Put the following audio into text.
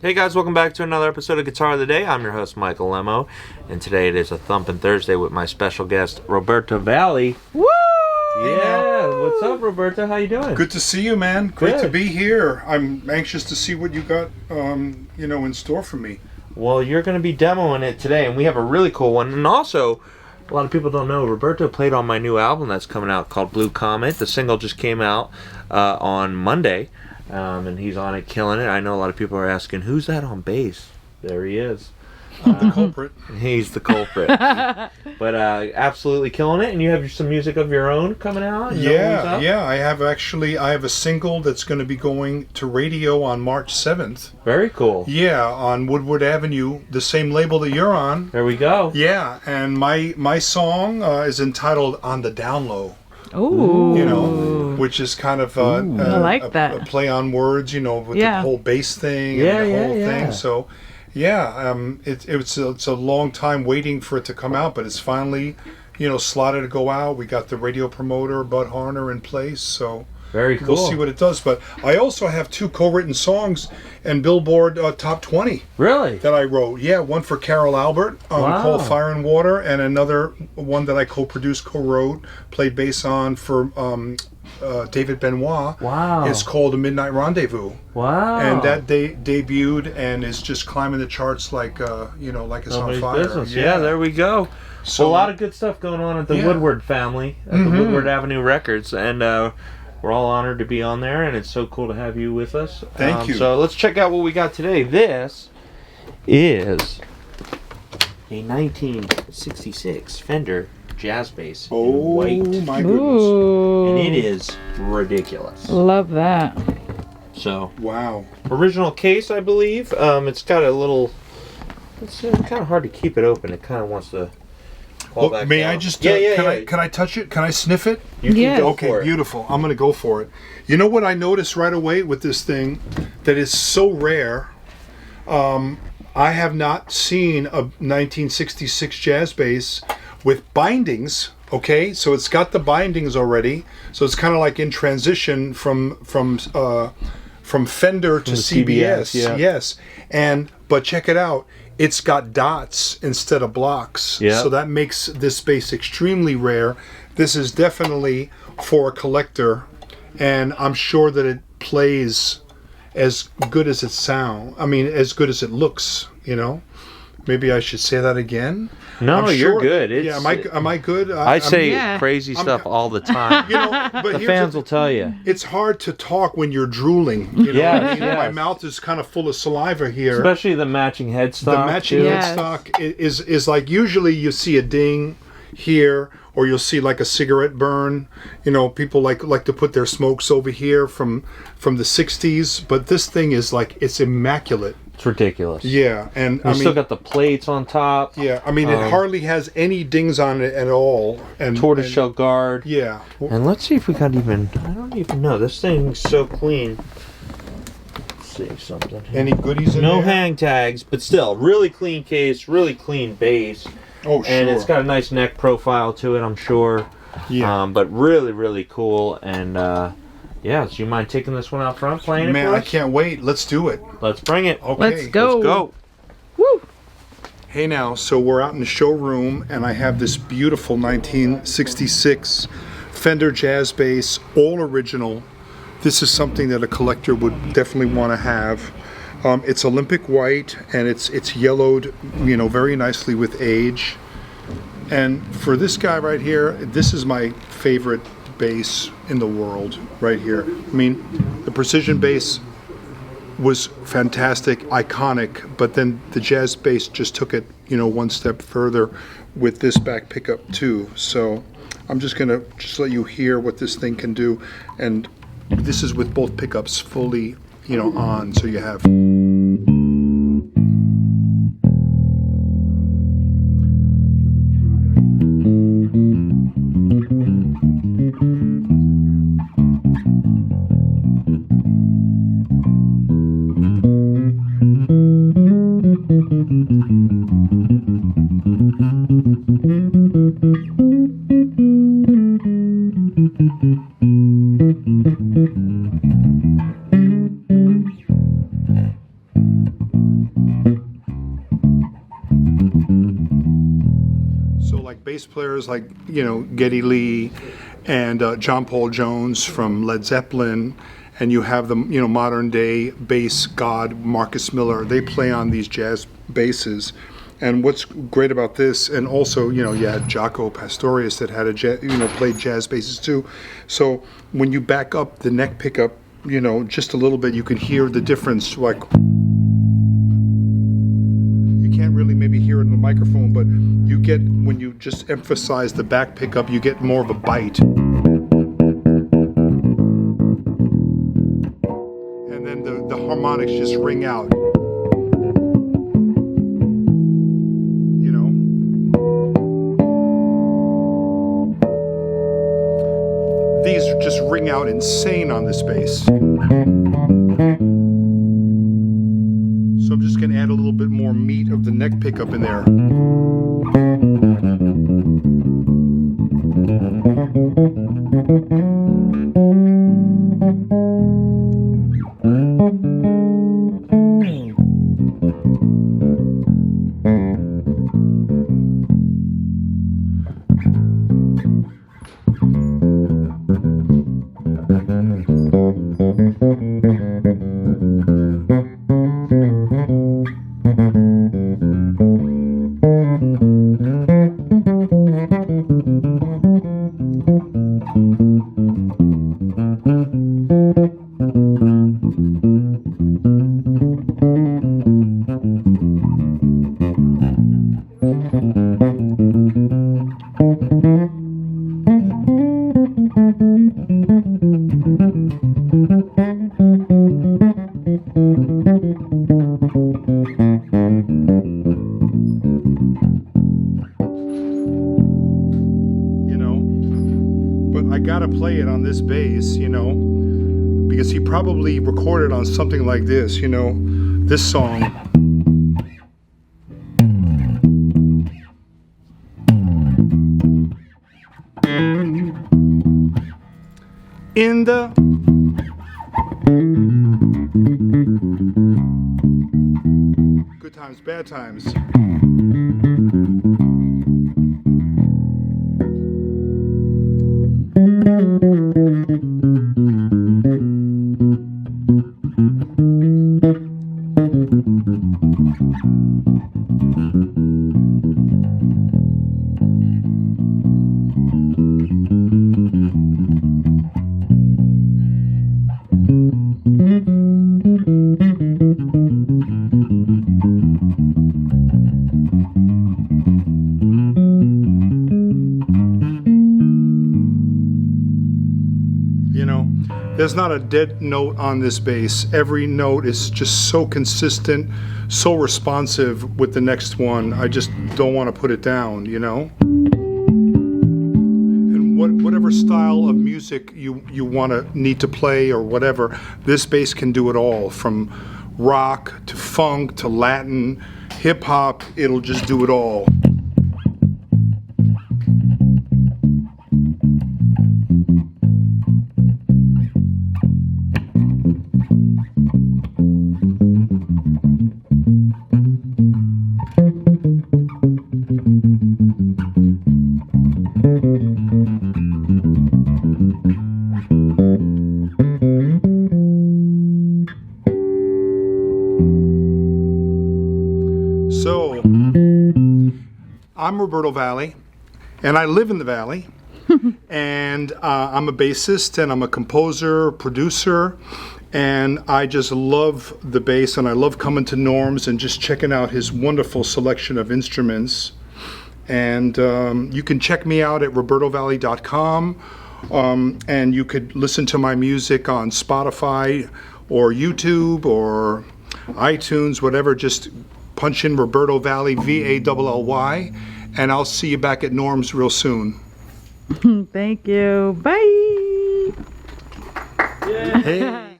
Hey guys, welcome back to another episode of Guitar of the Day. I'm your host, Michael Lemo, and today it is a Thumpin' Thursday with my special guest, Roberto Vally. Woo! Yeah, what's up, Roberto? How you doing? Good to see you, man. Great Good. to be here. I'm anxious to see what you got, in store for me. Well, you're going to be demoing it today, and we have a really cool one. And also, a lot of people don't know, Roberto played on my new album that's coming out called Blue Comet. The single just came out on Monday. And he's on it, killing it. I know a lot of people are asking, who's that on bass? There he is. The culprit. He's the culprit. But absolutely killing it. And you have some music of your own coming out? Yeah. I have a single that's going to be going to radio on March 7th. Very cool. Yeah, on Woodward Avenue, the same label that you're on. There we go. Yeah, and my song is entitled On the Down Low. Ooh. Which is kind of I like that. a play on words, with the whole bass thing and the whole thing. So, it's a long time waiting for it to come out, but it's finally, slotted to go out. We got the radio promoter, Bud Harner, in place, so very cool. We'll see what it does. But I also have 2 co-written songs and Billboard Top 20. Really? That I wrote. Yeah, one for Carol Albert called Fire and Water, and another one that I co-produced, co-wrote, played bass on for David Benoit. Wow. It's called A Midnight Rendezvous. Wow. And that debuted and is just climbing the charts like it's on fire. Business. Yeah, there we go. So a lot of good stuff going on at the Woodward family, at the Woodward Avenue Records, and we're all honored to be on there, and it's so cool to have you with us. Thank you. So let's check out what we got today. This is a 1966 Fender jazz bass in white. Oh my goodness. Ooh. And it is ridiculous. Love that. So, Wow. original case, I believe. It's got a little... It's kind of hard to keep it open. It kind of wants to fall back May down. I just Yeah. can I touch it? Can I sniff it? You can go Okay, for it. beautiful. I'm going to go for it. You know what I noticed right away with this thing that is so rare? I have not seen a 1966 jazz bass with bindings. Okay, so it's got the bindings already. So it's kind of like in transition from Fender to CBS. yeah. Yes, but check it out. It's got dots instead of blocks. Yeah. So that makes this bass extremely rare. This is definitely for a collector, and I'm sure that it plays as good as it sounds. I mean, as good as it looks, Maybe I should say that again. No, you're good. Yeah, am I good? I say Yeah. crazy stuff all the time. But The fans will tell you. It's hard to talk when you're drooling. You know Yes, what I mean? yes. My mouth is kind of full of saliva here. Especially the matching headstock. The matching too. Yes. headstock is like, usually you see a ding here, or you'll see like a cigarette burn. People like to put their smokes over here from the 60s, but this thing is like, it's immaculate. It's ridiculous. Yeah, and You still got the plates on top. yeah, I mean, it hardly has any dings on it at all. And Tortoiseshell guard. Yeah. And let's see if we got even... I don't even know. This thing's so clean. Let's see something. Any goodies in No there? hang tags, but still, really clean case, really clean bass. Oh, sure. And it's got a nice neck profile to it, I'm sure. Yeah. But really, really cool. And so you mind taking this one out front, playing it Man, for I us? can't wait. Let's do it. Let's bring it. Okay. Let's go. Let's go. Woo! Hey now, so we're out in the showroom, and I have this beautiful 1966 Fender jazz bass, all original. This is something that a collector would definitely want to have. It's Olympic white, and it's yellowed, very nicely with age. And for this guy right here, this is my favorite bass in the world right here. I mean, the precision bass was fantastic, iconic, but then the jazz bass just took it, one step further with this back pickup too. So I'm just gonna let you hear what this thing can do, and this is with both pickups fully, on, so you have. bass players like, you know, Geddy Lee and John Paul Jones from Led Zeppelin, and you have the, you know, modern day bass god Marcus Miller. They play on these jazz basses. And what's great about this, and also, you know, you had Jaco Pastorius that had played jazz basses too. So when you back up the neck pickup, you know, just a little bit, you can hear the difference. Like, you can't really maybe hear it in the microphone, but you get, when you just emphasize the back pickup, you get more of a bite. And then the harmonics just ring out. These just ring out insane on this bass. So I'm just going to add a little bit more meat of the neck pickup in there. I gotta play it on this bass, you know, because he probably recorded on something like this, you know, this song. In the good times, bad times. You know, there's not a dead note on this bass. Every note is just so consistent, so responsive with the next one. I just don't want to put it down, you know? And whatever style of music you need to play or whatever, this bass can do it all. From rock to funk to Latin, hip hop, it'll just do it all. So, I'm Roberto Vally, and I live in the Valley, and I'm a bassist, and I'm a composer, producer, and I just love the bass, and I love coming to Norm's and just checking out his wonderful selection of instruments. And you can check me out at robertovally.com, and you could listen to my music on Spotify or YouTube or iTunes, whatever. Just punch in Roberto Vally, Vally, and I'll see you back at Norm's real soon. Thank you. Bye. Hey.